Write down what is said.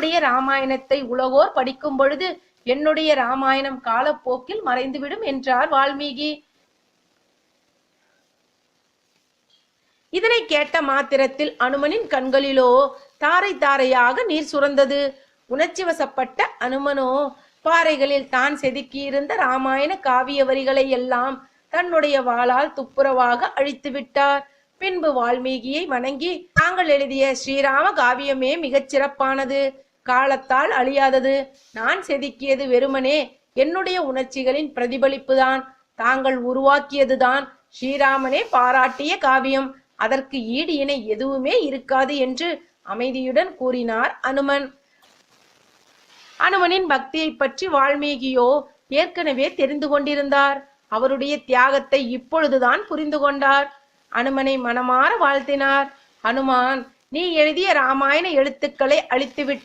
உன்னுடைய ராமாயணத்தை உலகோர் படிக்கும் பொழுது என்னுடைய ராமாயணம் காலப்போக்கில் மறைந்துவிடும் என்றார் வால்மீகி. இதனை கேட்ட மாத்திரத்தில் அனுமனின் கண்களிலோ தாரை தாரையாக நீர் சுரந்தது. உணர்ச்சி வசப்பட்ட அனுமனோ பாறைகளில் தான் செதுக்கியிருந்த ராமாயண காவிய வரிகளை எல்லாம் தன்னுடைய வாளால் துப்புரவாக அழித்து விட்டார். பின்பு வால்மீகியை வணங்கி, தாங்கள் எழுதிய ஸ்ரீராம காவியமே மிகச் சிறப்பானது, காலத்தால் அழியாதது. நான் செதுக்கியது வெறுமனே என்னுடைய உணர்ச்சிகளின் பிரதிபலிப்புதான். தாங்கள் உருவாக்கியதுதான் ஸ்ரீராமனே பாராட்டிய காவியம். அதற்கு ஈடு இணை எதுவுமே இருக்காது என்று அமைதியுடன் கூறினார் அனுமன். அனுமனின் பக்தியை பற்றி வால்மீகியோ ஏற்கனவே தெரிந்து கொண்டிருந்தார். அவருடைய தியாகத்தை இப்பொழுதுதான் புரிந்து கொண்டார். அனுமனை மனமாற வாழ்த்தினார். அனுமான், நீ எழுதிய ராமாயண எழுத்துக்களை அழித்துவிட்டு